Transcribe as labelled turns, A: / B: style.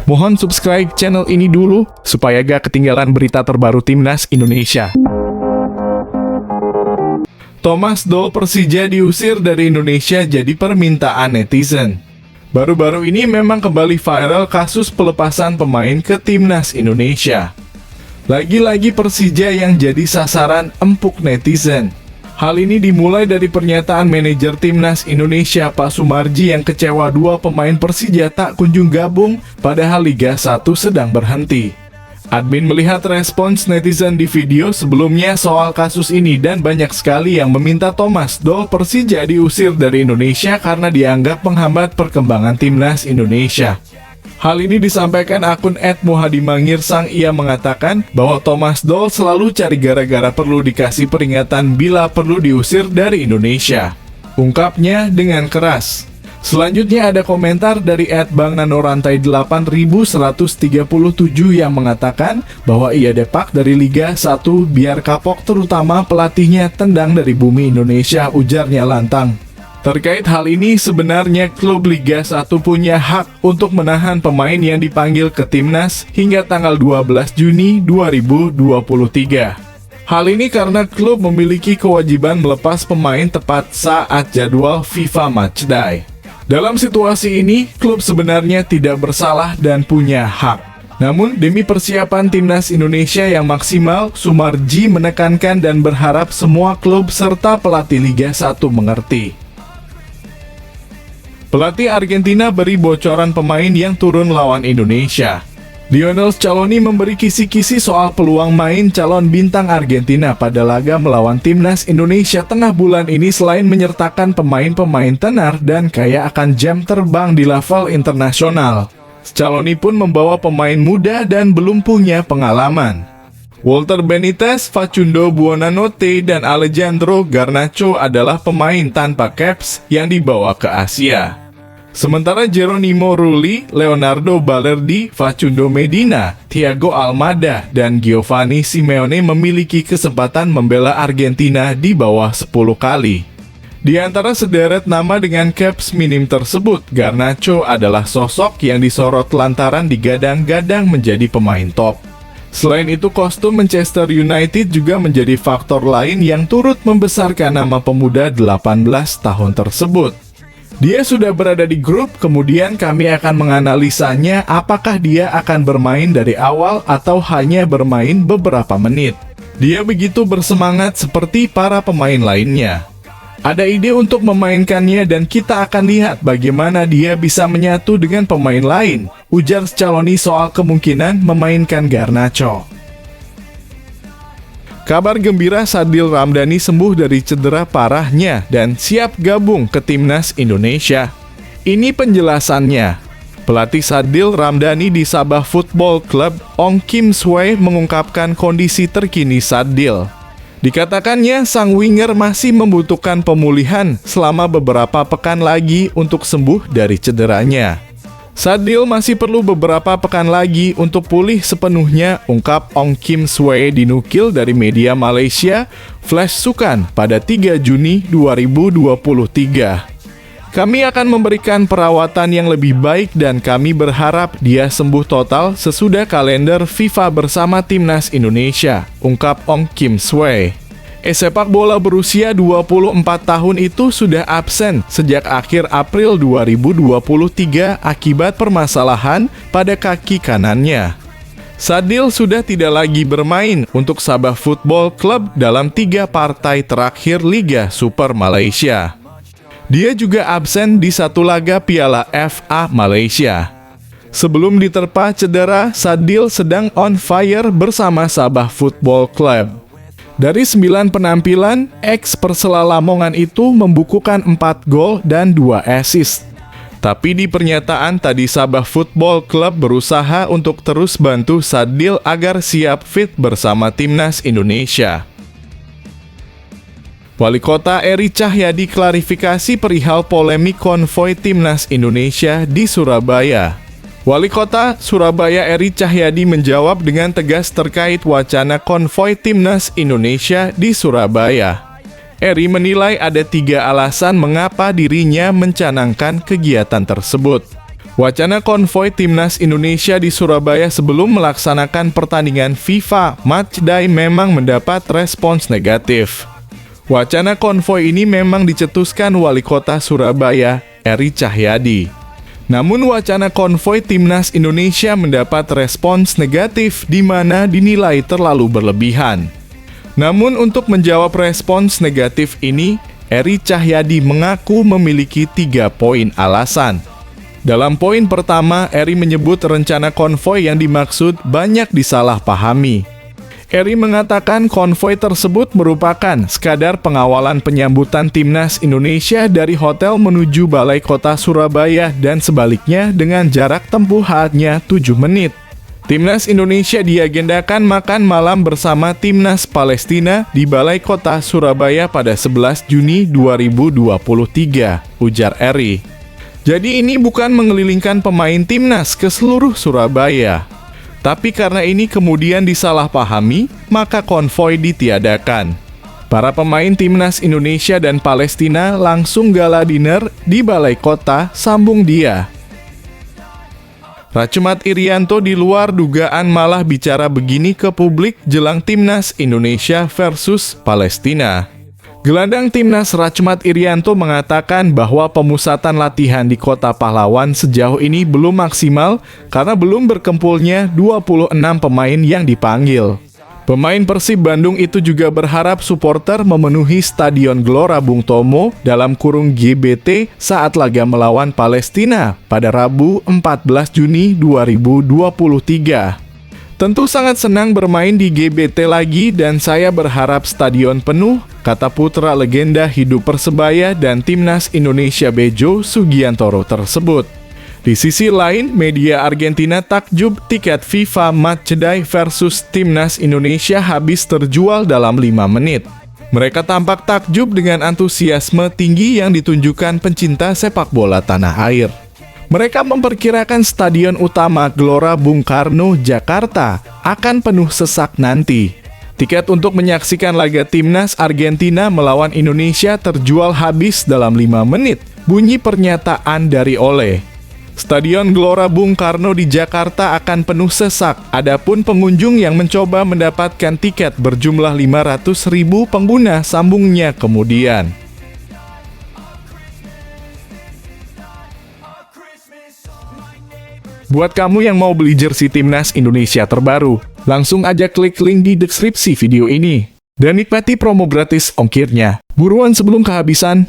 A: Mohon subscribe channel ini dulu, supaya gak ketinggalan berita terbaru Timnas Indonesia. Thomas Doll Persija diusir dari Indonesia jadi permintaan netizen. Baru-baru ini memang kembali viral kasus pelepasan pemain ke Timnas Indonesia. Lagi-lagi Persija yang jadi sasaran empuk netizen. Hal ini dimulai dari pernyataan manajer Timnas Indonesia Pak Sumarji yang kecewa dua pemain Persija tak kunjung gabung padahal Liga 1 sedang berhenti. Admin melihat respons netizen di video sebelumnya soal kasus ini dan banyak sekali yang meminta Thomas Doll Persija diusir dari Indonesia karena dianggap menghambat perkembangan Timnas Indonesia. Hal ini disampaikan akun @muhadimangirsang. Ia mengatakan bahwa Thomas Doll selalu cari gara-gara perlu dikasih peringatan bila perlu diusir dari Indonesia. Ungkapnya dengan keras. Selanjutnya ada komentar dari @bangnanorantai8137 yang mengatakan bahwa ia depak dari Liga 1 biar kapok terutama pelatihnya tendang dari bumi Indonesia, ujarnya lantang. Terkait hal ini, sebenarnya klub Liga 1 punya hak untuk menahan pemain yang dipanggil ke Timnas hingga tanggal 12 Juni 2023. Hal ini karena klub memiliki kewajiban melepas pemain tepat saat jadwal FIFA Matchday. Dalam situasi ini, klub sebenarnya tidak bersalah dan punya hak. Namun, demi persiapan Timnas Indonesia yang maksimal, Sumarji menekankan dan berharap semua klub serta pelatih Liga 1 mengerti. Pelatih Argentina beri bocoran pemain yang turun lawan Indonesia. Lionel Scaloni memberi kisi-kisi soal peluang main calon bintang Argentina pada laga melawan Timnas Indonesia tengah bulan ini selain menyertakan pemain-pemain tenar dan kaya akan jam terbang di level internasional. Scaloni pun membawa pemain muda dan belum punya pengalaman. Walter Benitez, Facundo Buonanotte, dan Alejandro Garnacho adalah pemain tanpa caps yang dibawa ke Asia. Sementara Geronimo Rulli, Leonardo Balerdi, Facundo Medina, Thiago Almada, dan Giovanni Simeone memiliki kesempatan membela Argentina di bawah 10 kali. Di antara sederet nama dengan caps minim tersebut, Garnacho adalah sosok yang disorot lantaran digadang-gadang menjadi pemain top. Selain itu, kostum Manchester United juga menjadi faktor lain yang turut membesarkan nama pemuda 18 tahun tersebut. Dia sudah berada di grup, kemudian kami akan menganalisanya apakah dia akan bermain dari awal atau hanya bermain beberapa menit. Dia begitu bersemangat seperti para pemain lainnya. Ada ide untuk memainkannya dan kita akan lihat bagaimana dia bisa menyatu dengan pemain lain, ujar Scaloni soal kemungkinan memainkan Garnacho. Kabar gembira, Sadil Ramdhani sembuh dari cedera parahnya dan siap gabung ke Timnas Indonesia. Ini penjelasannya. Pelatih Sadil Ramdhani di Sabah Football Club, Ong Kim Swee, mengungkapkan kondisi terkini Sadil. Dikatakannya sang winger masih membutuhkan pemulihan selama beberapa pekan lagi untuk sembuh dari cederanya. Sadil masih perlu beberapa pekan lagi untuk pulih sepenuhnya, ungkap Ong Kim Swee dinukil dari media Malaysia, Flash Sukan, pada 3 Juni 2023. Kami akan memberikan perawatan yang lebih baik dan kami berharap dia sembuh total sesudah kalender FIFA bersama Timnas Indonesia, ungkap Ong Kim Swee. Sepak bola berusia 24 tahun itu sudah absen sejak akhir April 2023 akibat permasalahan pada kaki kanannya. Sadil sudah tidak lagi bermain untuk Sabah Football Club dalam 3 partai terakhir Liga Super Malaysia. Dia juga absen di 1 laga Piala FA Malaysia. Sebelum diterpa cedera, Sadil sedang on fire bersama Sabah Football Club. Dari 9 penampilan, ex-Persela Lamongan itu membukukan 4 gol dan 2 assist. Tapi di pernyataan tadi, Sabah Football Club berusaha untuk terus bantu Sadil agar siap fit bersama Timnas Indonesia. Wali Kota Eri Cahyadi klarifikasi perihal polemik konvoi Timnas Indonesia di Surabaya. Wali Kota Surabaya Eri Cahyadi menjawab dengan tegas terkait wacana konvoi Timnas Indonesia di Surabaya. Eri menilai ada 3 alasan mengapa dirinya mencanangkan kegiatan tersebut. Wacana konvoi Timnas Indonesia di Surabaya sebelum melaksanakan pertandingan FIFA Matchday memang mendapat respons negatif. Wacana konvoi ini memang dicetuskan Wali Kota Surabaya, Eri Cahyadi. Namun wacana konvoi Timnas Indonesia mendapat respons negatif di mana dinilai terlalu berlebihan. Namun untuk menjawab respons negatif ini, Eri Cahyadi mengaku memiliki 3 poin alasan. Dalam poin pertama, Eri menyebut rencana konvoi yang dimaksud banyak disalahpahami. Eri mengatakan konvoi tersebut merupakan sekadar pengawalan penyambutan Timnas Indonesia dari hotel menuju Balai Kota Surabaya dan sebaliknya dengan jarak tempuh hanya 7 menit. Timnas Indonesia diagendakan makan malam bersama Timnas Palestina di Balai Kota Surabaya pada 11 Juni 2023, ujar Eri. Jadi ini bukan mengelilingkan pemain Timnas ke seluruh Surabaya. Tapi karena ini kemudian disalahpahami, maka konvoi ditiadakan. Para pemain Timnas Indonesia dan Palestina langsung gala dinner di Balai Kota, sambung dia. Rachmat Irianto di luar dugaan malah bicara begini ke publik jelang Timnas Indonesia versus Palestina. Gelandang Timnas Rachmat Irianto mengatakan bahwa pemusatan latihan di Kota Pahlawan sejauh ini belum maksimal karena belum berkumpulnya 26 pemain yang dipanggil. Pemain Persib Bandung itu juga berharap supporter memenuhi Stadion Gelora Bung Tomo dalam kurung GBT saat laga melawan Palestina pada Rabu 14 Juni 2023. Tentu sangat senang bermain di GBT lagi dan saya berharap stadion penuh, kata putra legenda hidup Persebaya dan Timnas Indonesia Bejo Sugiantoro tersebut. Di sisi lain, media Argentina takjub tiket FIFA Matchday versus Timnas Indonesia habis terjual dalam 5 menit. Mereka tampak takjub dengan antusiasme tinggi yang ditunjukkan pencinta sepak bola tanah air. Mereka memperkirakan stadion utama Gelora Bung Karno, Jakarta akan penuh sesak nanti. Tiket untuk menyaksikan laga Timnas Argentina melawan Indonesia terjual habis dalam 5 menit, bunyi pernyataan dari Ole. Stadion Gelora Bung Karno di Jakarta akan penuh sesak, adapun pengunjung yang mencoba mendapatkan tiket berjumlah 500.000 pengguna, sambungnya kemudian. Buat kamu yang mau beli jersey Timnas Indonesia terbaru, langsung aja klik link di deskripsi video ini. Dan nikmati promo gratis ongkirnya. Buruan sebelum kehabisan.